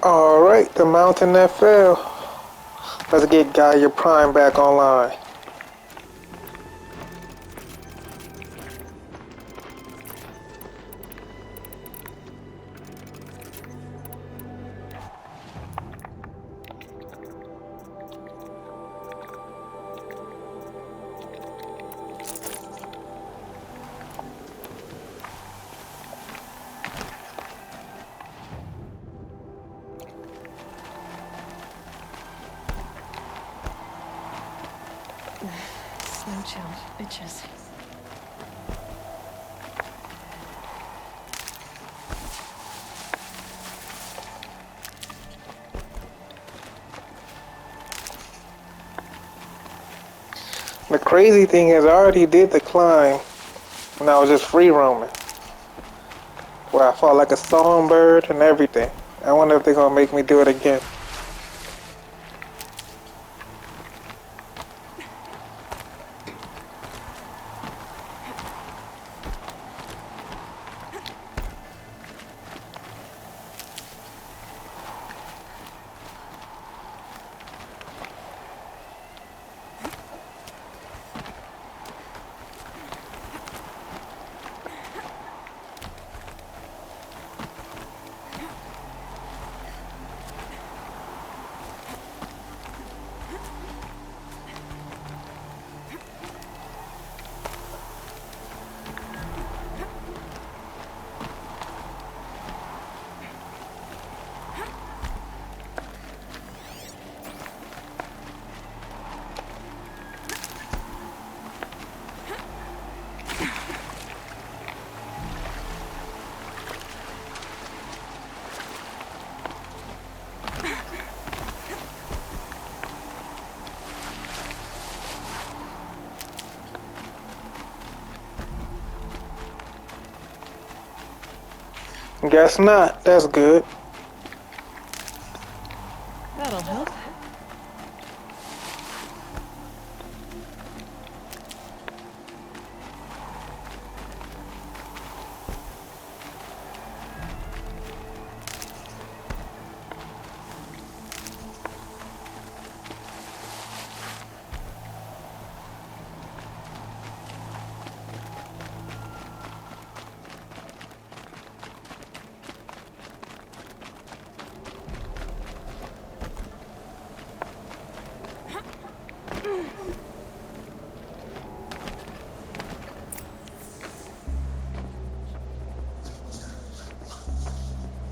Alright, the mountain that fell. Let's get Gaia Prime back online. Snow chill, bitches. The crazy thing is I already did the climb when I was just free roaming. Where I fought like a songbird and everything. I wonder if they're gonna make me do it again. Guess not. That's good. That'll help.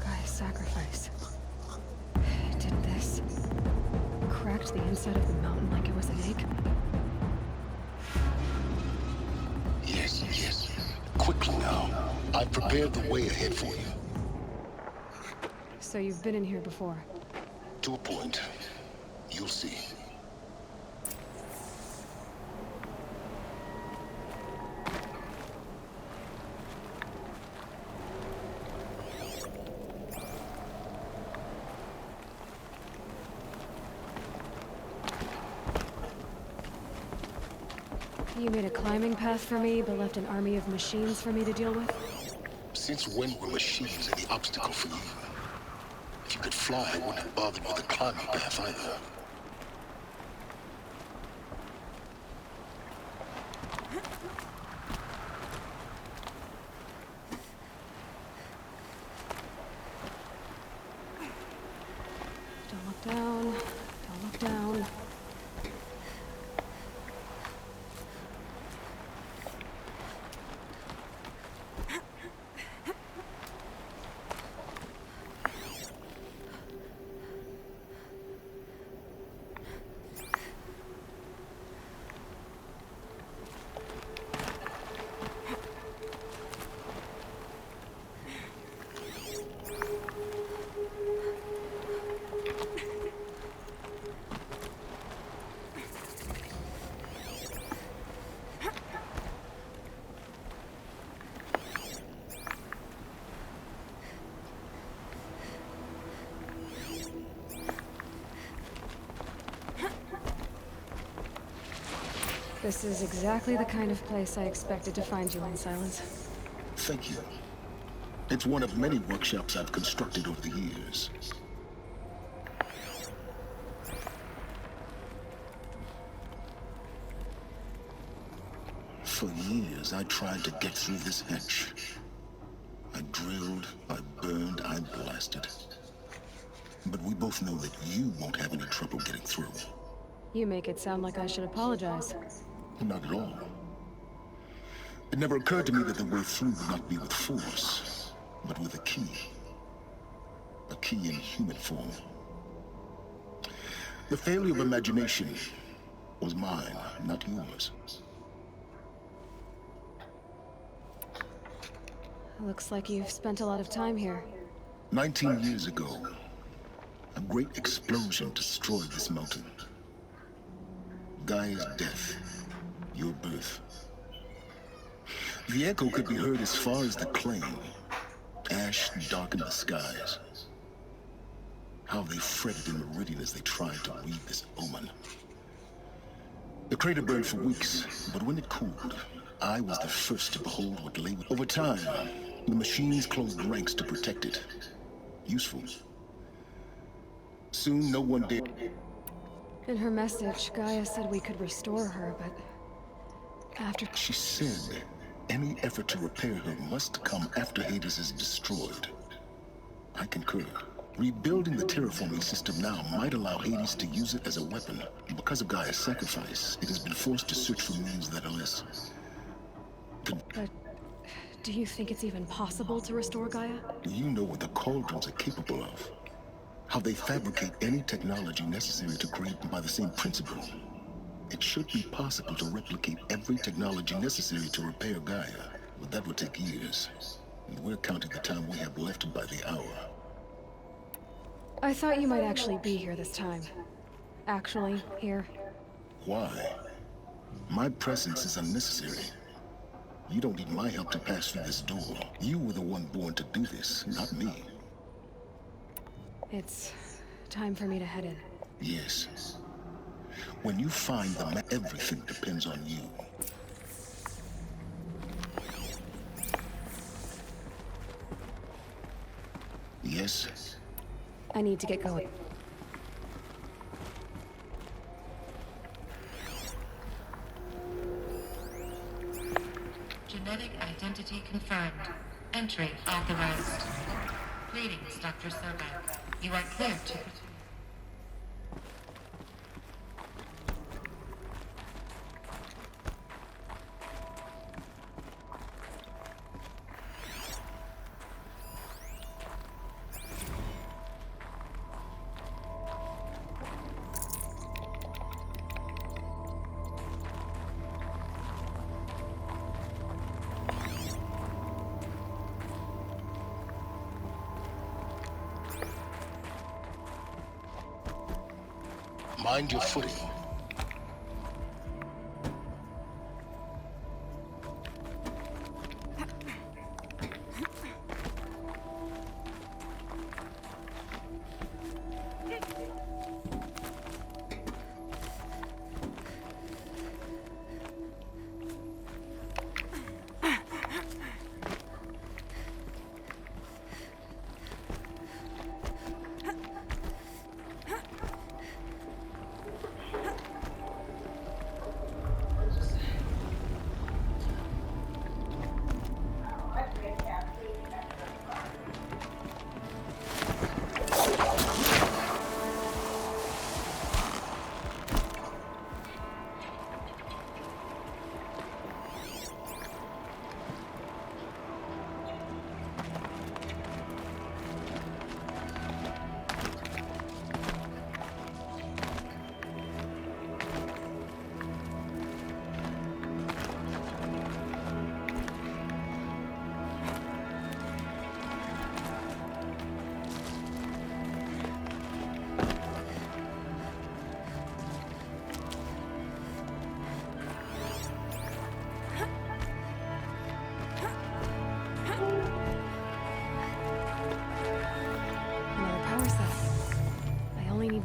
Guy's sacrifice. It did this. Cracked the inside of the mountain like it was an egg. Yes. Quickly now. I've prepared the way ahead for you. So you've been in here before? To a point. You'll see. You made a climbing path for me, but left an army of machines for me to deal with? Since when were machines any obstacle for you? If you could fly, I wouldn't have bothered with a climbing path either. Don't look down. Don't look down. This is exactly the kind of place I expected to find you in, Silence. Thank you. It's one of many workshops I've constructed over the years. For years, I tried to get through this hatch. I drilled, I burned, I blasted. But we both know that you won't have any trouble getting through. You make it sound like I should apologize. Not at all. It never occurred to me that the way through would not be with force, but with a key. A key in human form. The failure of imagination was mine, not yours. Looks like you've spent a lot of time here. 19 years ago, a great explosion destroyed this mountain. Gaia's death, your birth. The echo could be heard as far as the claim. Ash darkened the skies. How they fretted in meridian as they tried to read this omen. The crater burned for weeks, but when it cooled, I was the first to behold what lay. Over time, the machines closed ranks to protect it. Useful. Soon, no one dared. In her message, Gaia said we could restore her, but after... She said any effort to repair her must come after Hades is destroyed. I concur. Rebuilding the terraforming system now might allow Hades to use it as a weapon. Because of Gaia's sacrifice, it has been forced to search for means that are less. But do you think it's even possible to restore Gaia? You know what the cauldrons are capable of. How they fabricate any technology necessary to create them by the same principle. It should be possible to replicate every technology necessary to repair Gaia, but that would take years. And we're counting the time we have left by the hour. I thought you might actually be here this time. Actually, here. Why? My presence is unnecessary. You don't need my help to pass through this door. You were the one born to do this, not me. It's time for me to head in. Yes. When you find the map, everything depends on you. Yes? I need to get going. Genetic identity confirmed. Entry authorized. Greetings, Dr. Sobek. You are clear to... Mind your footing.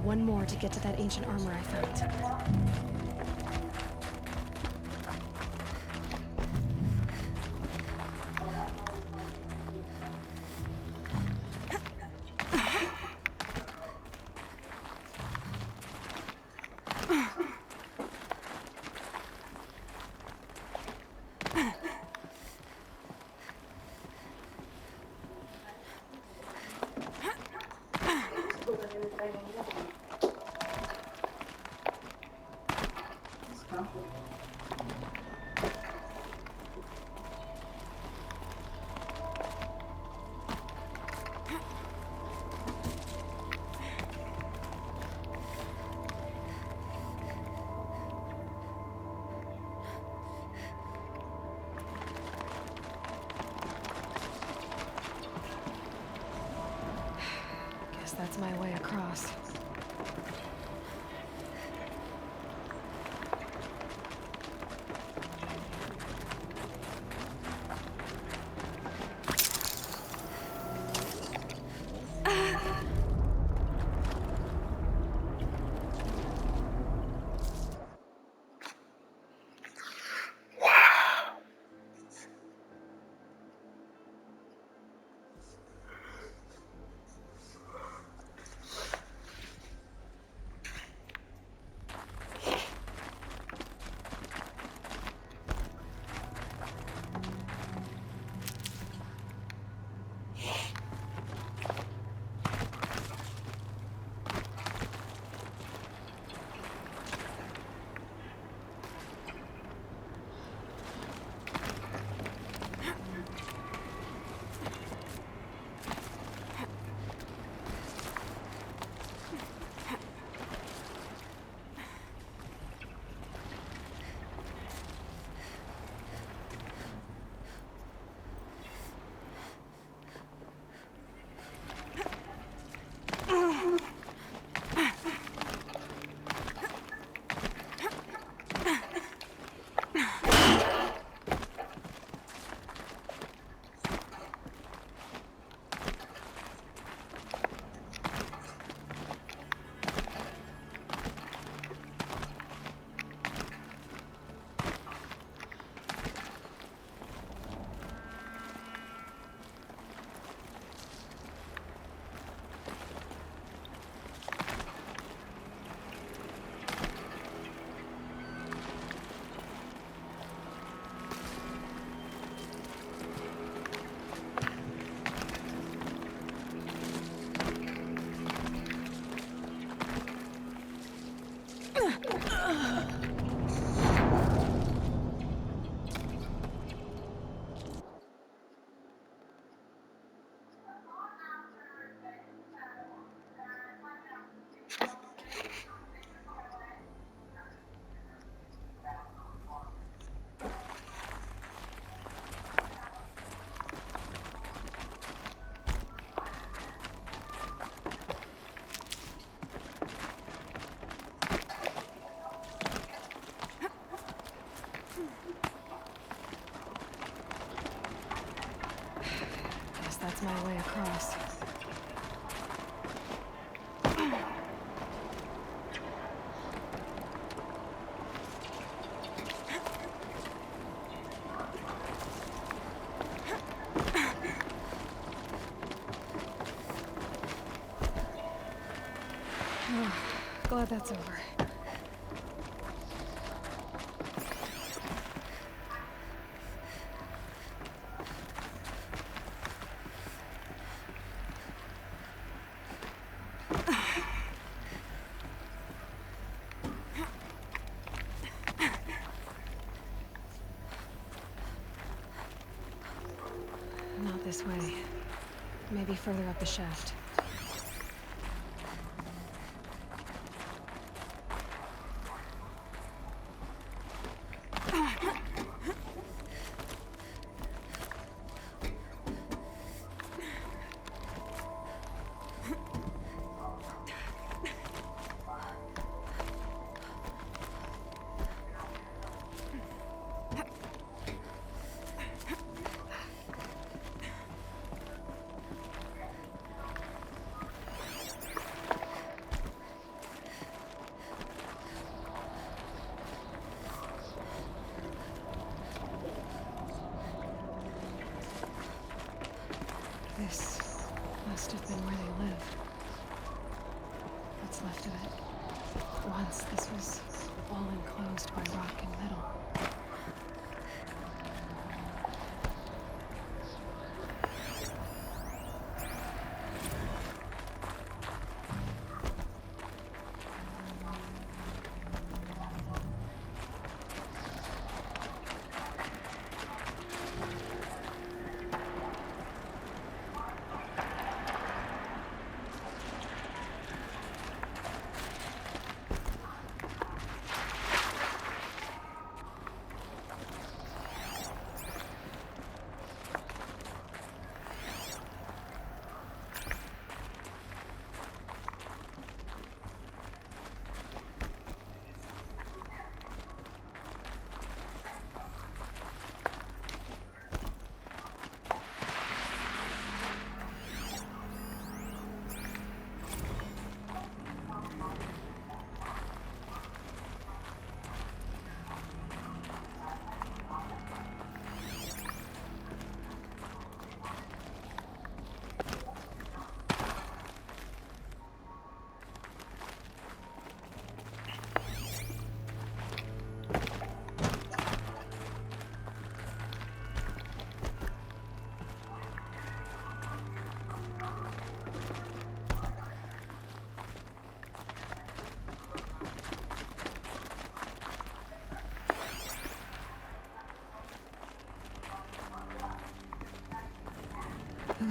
One more to get to that ancient armor I found. Guess that's my way across. Guess that's my way across. Glad that's over. Not this way. Maybe further up the shaft. This must have been where they lived. What's left of it. Once this was all enclosed by rock and metal.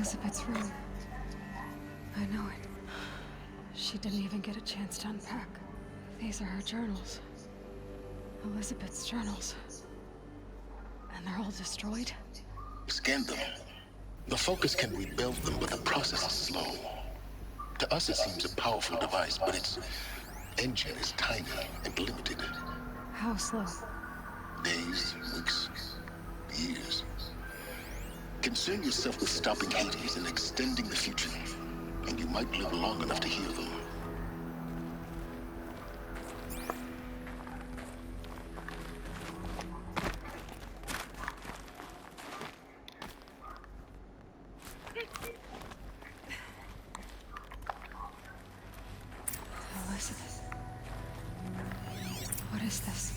Elizabeth's room. I know it. She didn't even get a chance to unpack. These are her journals. Elizabeth's journals. And they're all destroyed? Scan them. The Focus can rebuild them, but the process is slow. To us, it seems a powerful device, but its engine is tiny and limited. How slow? Days, weeks, years. Concern yourself with stopping Hades and extending the future, and you might live long enough to hear them. Elizabeth. What is this?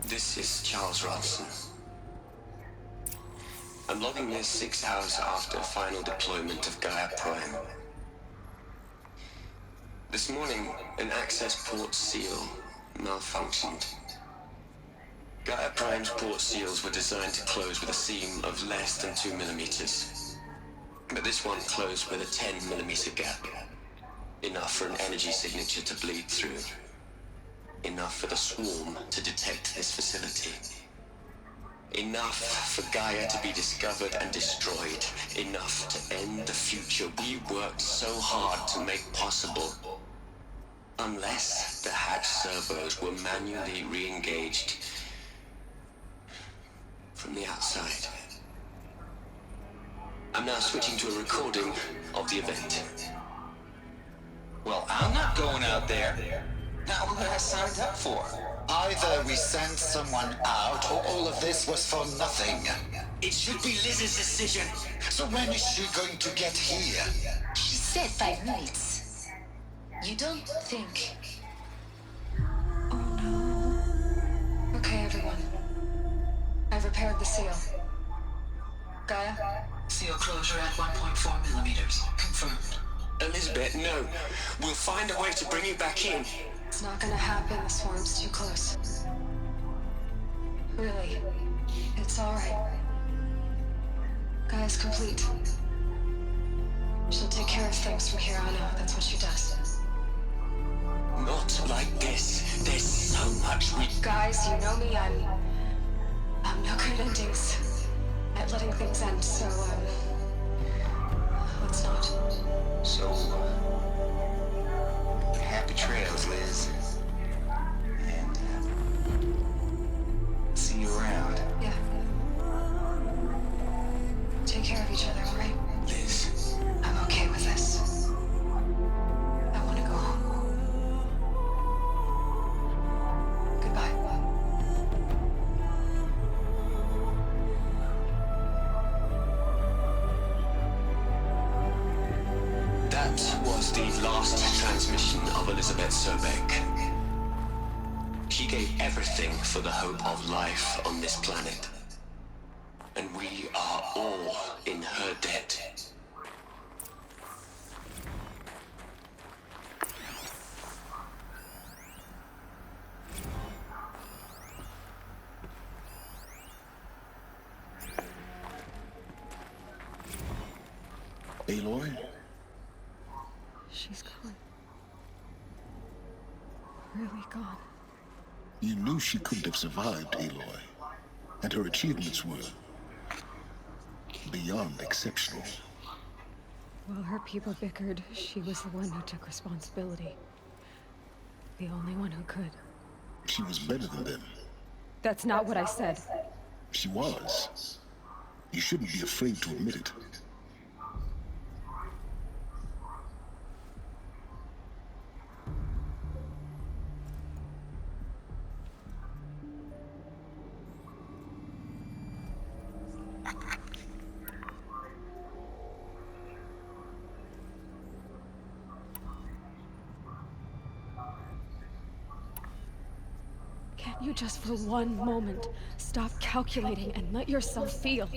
This is Charles Robson. I'm logging this 6 hours after final deployment of Gaia Prime. This morning, an access port seal malfunctioned. Gaia Prime's port seals were designed to close with a seam of less than 2 millimeters. But this one closed with a 10 millimeter gap. Enough for an energy signature to bleed through. Enough for the swarm to detect this facility. Enough for Gaia to be discovered and destroyed. Enough to end the future we worked so hard to make possible. Unless the hatch servos were manually re-engaged from the outside. I'm now switching to a recording of the event. Well, I'm not going out there. Not what I signed up for. Either we sent someone out, or all of this was for nothing. It should be Liz's decision. So when is she going to get here? She said 5 minutes. You don't think... Oh no. Okay, everyone. I've repaired the seal. Gaia? Seal closure at 1.4 millimeters. Confirmed. Elizabeth, no. We'll find a way to bring you back in. It's not gonna happen. The swarm's too close. Really. It's alright. Gaia's complete. She'll take care of things from here on out. That's what she does. Not like this. There's so much we... Guys, you know me. I'm no good at endings. At letting things end, so, let's not. So, happy trails, Liz. And, see you around. Yeah. Take care of each other, alright? Liz. I'm okay with this. I want to go home. Goodbye. That was the last transmission of Elizabeth Sobek. She gave everything for the hope of life on this planet. And we are all in her debt. Aloy? She's gone. Really gone. You knew she couldn't have survived, Aloy. And her achievements were beyond exceptional. While her people bickered, she was the one who took responsibility. The only one who could. She was better than them. That's not what I said. She was. You shouldn't be afraid to admit it. Can't you just for one moment stop calculating and let yourself feel?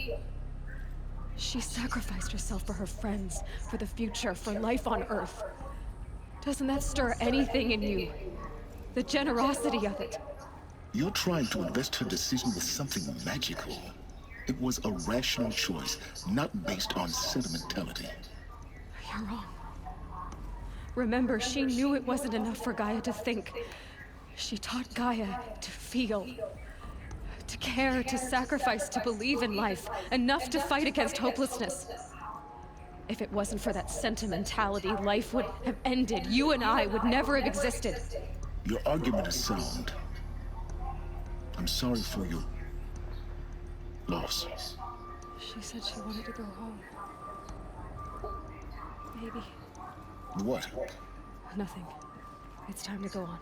She sacrificed herself for her friends, for the future, for life on Earth. Doesn't that stir anything in you? The generosity of it. You're trying to invest her decision with something magical. It was a rational choice, not based on sentimentality. You're wrong. Remember, she knew it wasn't enough for Gaia to think. She taught Gaia to feel. To care, to sacrifice, to believe in life. Enough to fight against hopelessness. If it wasn't for that sentimentality, life would have ended. You and I would never have existed. Your argument is sound. I'm sorry for your loss. She said she wanted to go home. Maybe. What? Nothing. It's time to go on.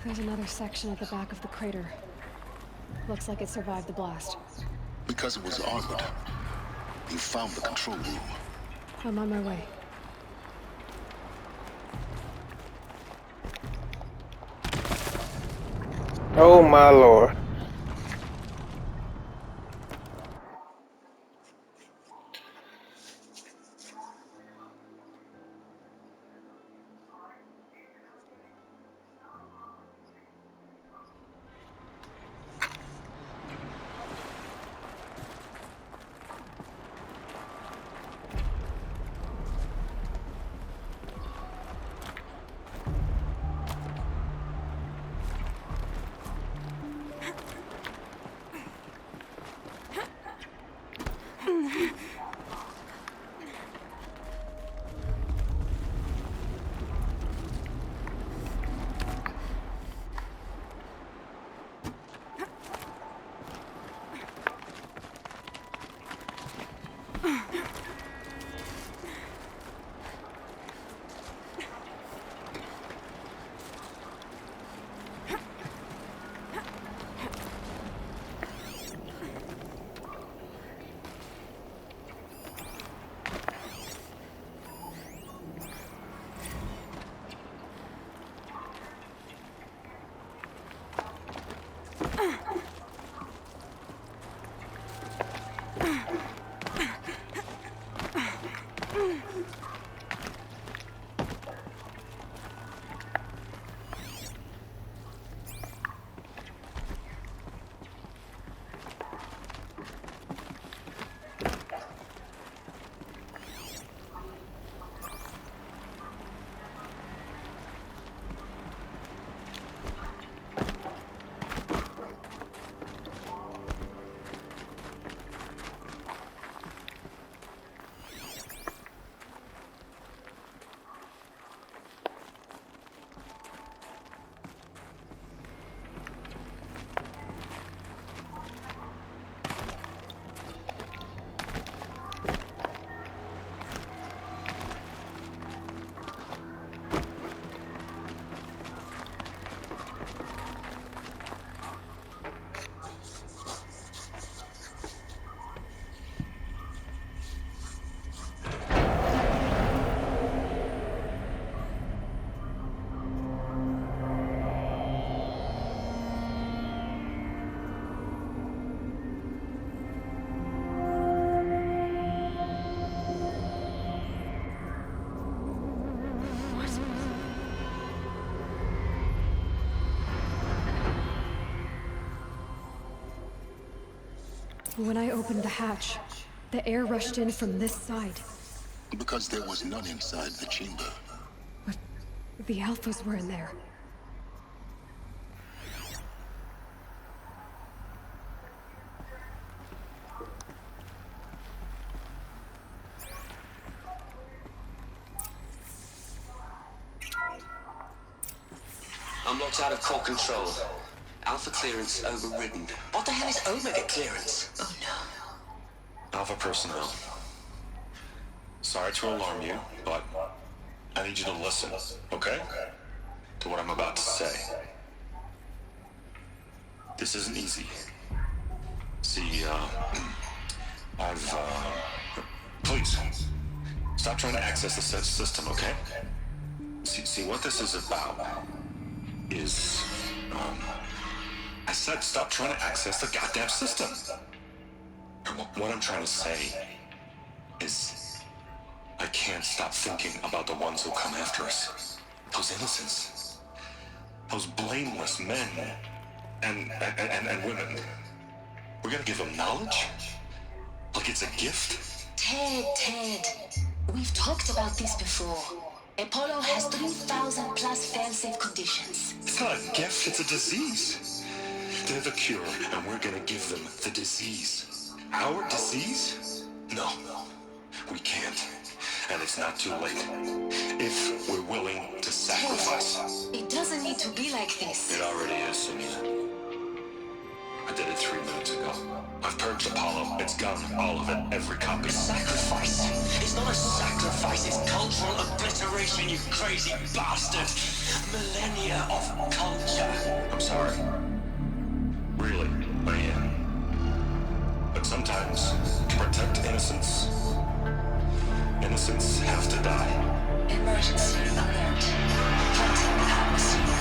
There's another section at the back of the crater. Looks like it survived the blast. Because it was armored. You found the control room. I'm on my way. Oh my lord. When I opened the hatch, the air rushed in from this side. Because there was none inside the chamber. But the Alphas were in there. I'm locked out of core control. Alpha clearance overridden. What the hell is Omega clearance? Oh no. Alpha personnel. Sorry to alarm you, but I need you to listen, okay? To what I'm about to say. This isn't easy. See, please, stop trying to access the system, okay? See, what this is about is, I said stop trying to access the goddamn system. What I'm trying to say is, I can't stop thinking about the ones who come after us. Those innocents. Those blameless men and women. We're gonna give them knowledge? Like it's a gift? Ted. We've talked about this before. Apollo has 3,000 plus fail-safe conditions. It's not a gift, it's a disease. They're the cure, and we're gonna give them the disease. Our disease? No, we can't. And it's not too late. If we're willing to sacrifice. Ted, it doesn't need to be like this. It already is, Samina. I did it 3 minutes ago. I've purged Apollo. It's gone. All of it. Every copy. Sacrifice? It's not a sacrifice, it's cultural obliteration, you crazy bastard! Millennia of culture. I'm sorry. Really, I am. But sometimes, to protect innocence, innocents have to die. Emergency alert. Detecting atmosphere.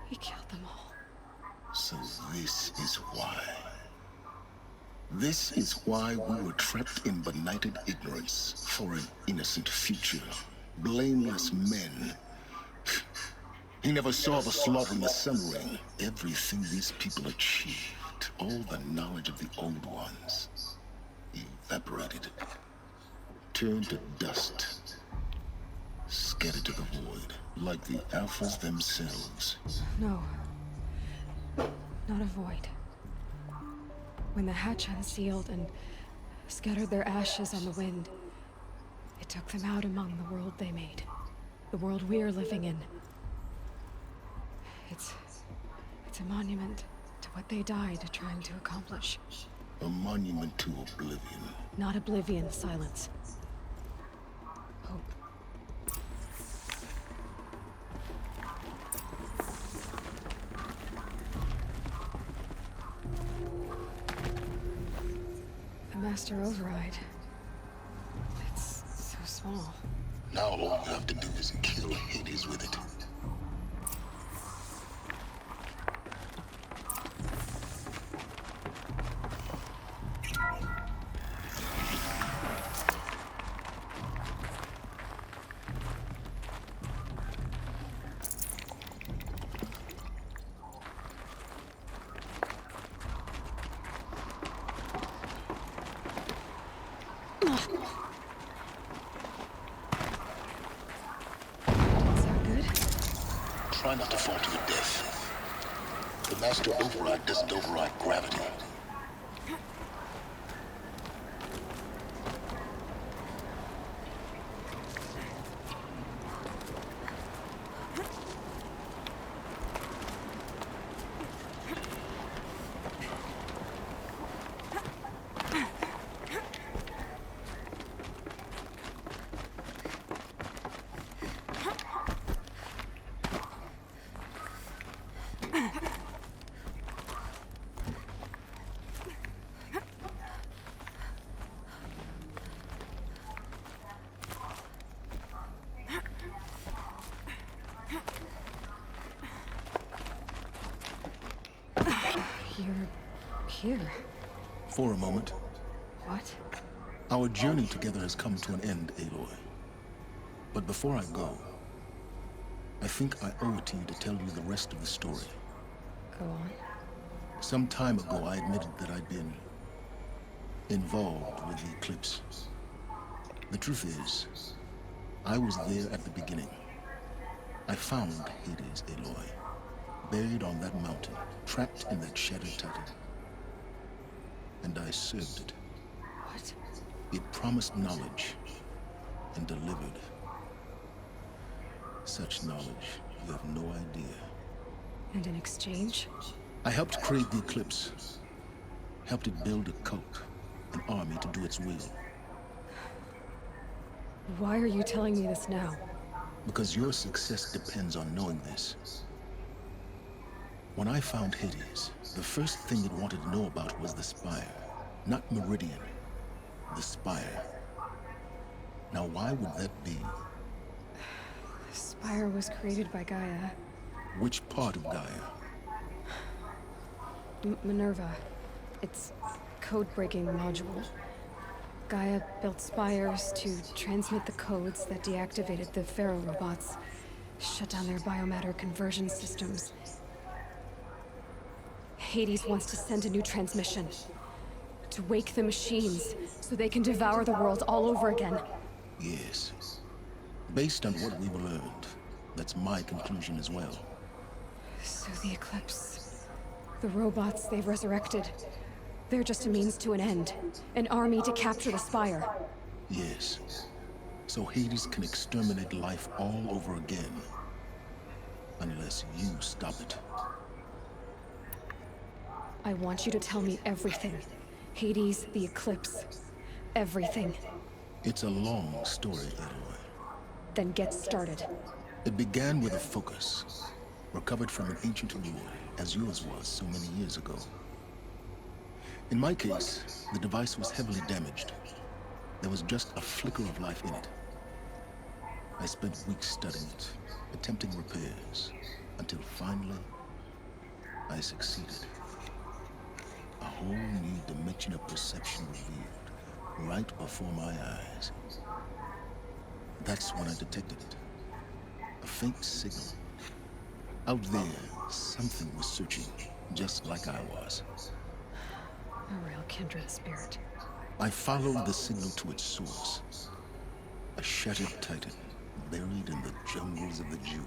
He killed them all. So this is why. This is why we were trapped in benighted ignorance for an innocent future. Blameless men. He never saw the slaughter and the summering. Everything these people achieved, all the knowledge of the old ones, evaporated, turned to dust, scattered to the void, like the Alphas themselves. No. Not a void. When the hatch unsealed and scattered their ashes on the wind, it took them out among the world they made. The world we're living in. It's a monument to what they died trying to accomplish. A monument to oblivion. Not oblivion, silence. Hope. The Master Override. It's so small. Now all you have to do is kill Hades with it. Sound good? Try not to fall to your death. The Master Override doesn't override gravity. here? For a moment. What? Our journey together has come to an end, Aloy. But before I go, I think I owe it to you to tell you the rest of the story. Go on. Some time ago, I admitted that I'd been involved with the eclipse. The truth is, I was there at the beginning. I found Hades, Aloy, buried on that mountain, trapped in that shattered titan. And I served it. What? It promised knowledge and delivered. Such knowledge, you have no idea. And in exchange? I helped create the eclipse. Helped it build a cult, an army to do its will. Why are you telling me this now? Because your success depends on knowing this. When I found Hades, the first thing it wanted to know about was the Spire. Not Meridian. The Spire. Now why would that be? The Spire was created by Gaia. Which part of Gaia? Minerva. It's code-breaking module. Gaia built spires to transmit the codes that deactivated the Pharaoh robots, shut down their biomatter conversion systems. Hades wants to send a new transmission. To wake the machines, so they can devour the world all over again. Yes. Based on what we've learned, that's my conclusion as well. So the Eclipse. The robots they've resurrected. They're just a means to an end. An army to capture the Spire. Yes. So Hades can exterminate life all over again. Unless you stop it. I want you to tell me everything. Hades, the Eclipse. Everything. It's a long story, Aloy. Then get started. It began with a focus. Recovered from an ancient ruin, as yours was so many years ago. In my case, the device was heavily damaged. There was just a flicker of life in it. I spent weeks studying it, attempting repairs, until finally, I succeeded. A whole new dimension of perception revealed, right before my eyes. That's when I detected it. A faint signal. Out there, something was searching, just like I was. A real kindred spirit. I followed the signal to its source. A shattered titan, buried in the jungles of the Jew.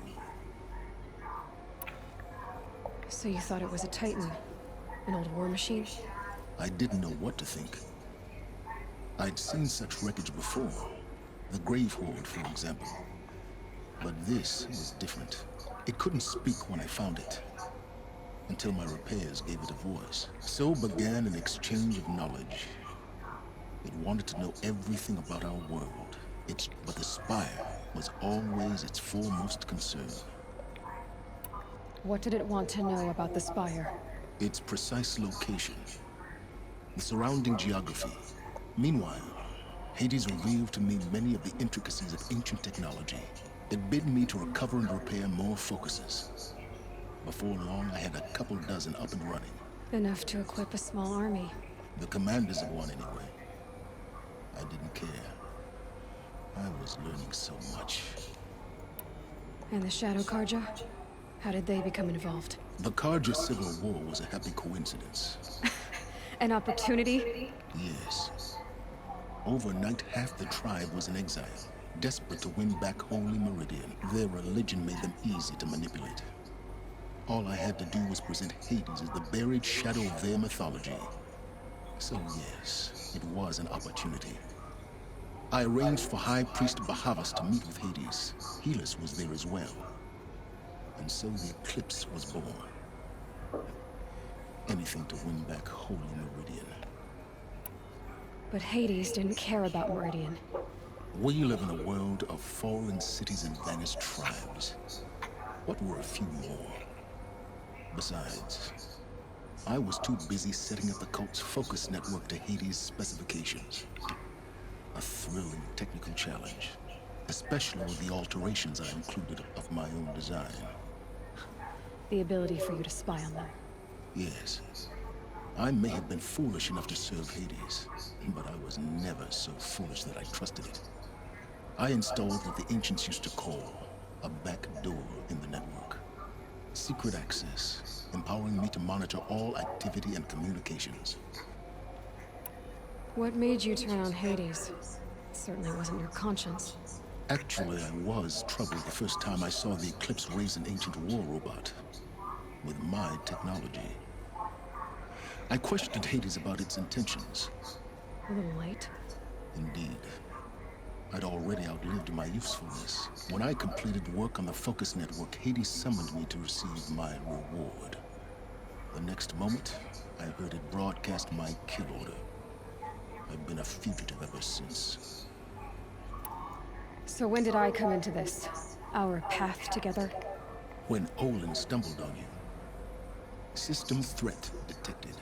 So you thought it was a Titan? An old war machine? I didn't know what to think. I'd seen such wreckage before. The Grave Horde, for example. But this was different. It couldn't speak when I found it. Until my repairs gave it a voice. So began an exchange of knowledge. It wanted to know everything about our world. But the Spire was always its foremost concern. What did it want to know about the Spire? Its precise location. The surrounding geography. Meanwhile, Hades revealed to me many of the intricacies of ancient technology. It bid me to recover and repair more focuses. Before long, I had a couple dozen up and running. Enough to equip a small army. The commanders of one, anyway. I didn't care. I was learning so much. And the Shadow Karja? How did they become involved? The Karja Civil War was a happy coincidence. An opportunity? Yes. Overnight, half the tribe was in exile, desperate to win back Holy Meridian. Their religion made them easy to manipulate. All I had to do was present Hades as the buried shadow of their mythology. So yes, it was an opportunity. I arranged for High Priest Bahavas to meet with Hades. Helis was there as well. And so the Eclipse was born. Anything to win back Holy Meridian. But Hades didn't care about Meridian. We live in a world of fallen cities and vanished tribes. What were a few more? Besides, I was too busy setting up the cult's focus network to Hades' specifications. A thrilling technical challenge, especially with the alterations I included of my own design. The ability for you to spy on them. Yes. I may have been foolish enough to serve Hades, but I was never so foolish that I trusted it. I installed what the ancients used to call a back door in the network. Secret access, empowering me to monitor all activity and communications. What made you turn on Hades? It certainly wasn't your conscience. Actually, I was troubled the first time I saw the Eclipse raise an ancient war robot with my technology. I questioned Hades about its intentions. A little late. Indeed. I'd already outlived my usefulness. When I completed work on the Focus Network, Hades summoned me to receive my reward. The next moment, I heard it broadcast my kill order. I've been a fugitive ever since. So when did I come into this? Our path together? When Olin stumbled on you. System threat detected.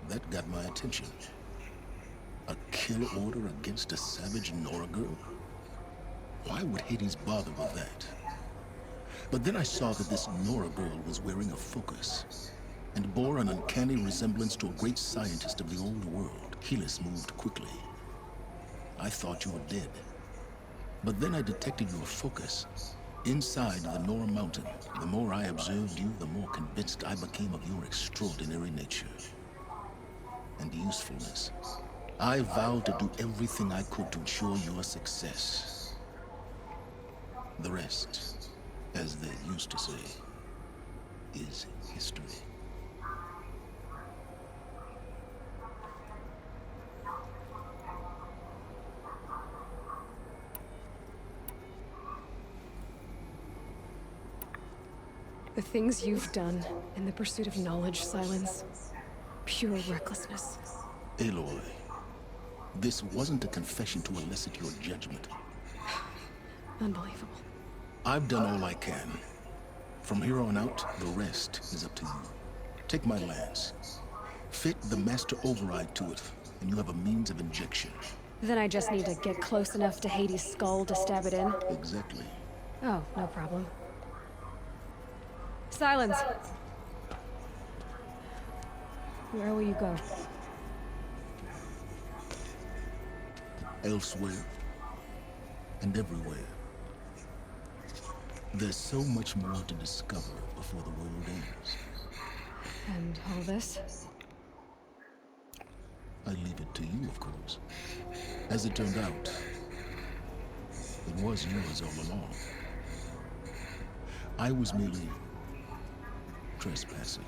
That got my attention. A kill order against a savage Nora girl? Why would Hades bother with that? But then I saw that this Nora girl was wearing a focus and bore an uncanny resemblance to a great scientist of the old world. Helis moved quickly. I thought you were dead. But then I detected your focus. Inside the Nora mountain, the more I observed you, the more convinced I became of your extraordinary nature and usefulness. I vowed to do everything I could to ensure your success. The rest, as they used to say, is history. The things you've done in the pursuit of knowledge, Silence. Pure recklessness. Aloy, this wasn't a confession to elicit your judgment. Unbelievable. I've done all I can. From here on out, the rest is up to you. Take my lance. Fit the master override to it, and you have a means of injection. Then I just need to get close enough to Hades' skull to stab it in? Exactly. Oh, no problem. Silence! Where will you go? Elsewhere. And everywhere. There's so much more to discover before the world ends. And all this? I leave it to you, of course. As it turned out, it was yours all along. I was merely trespassing.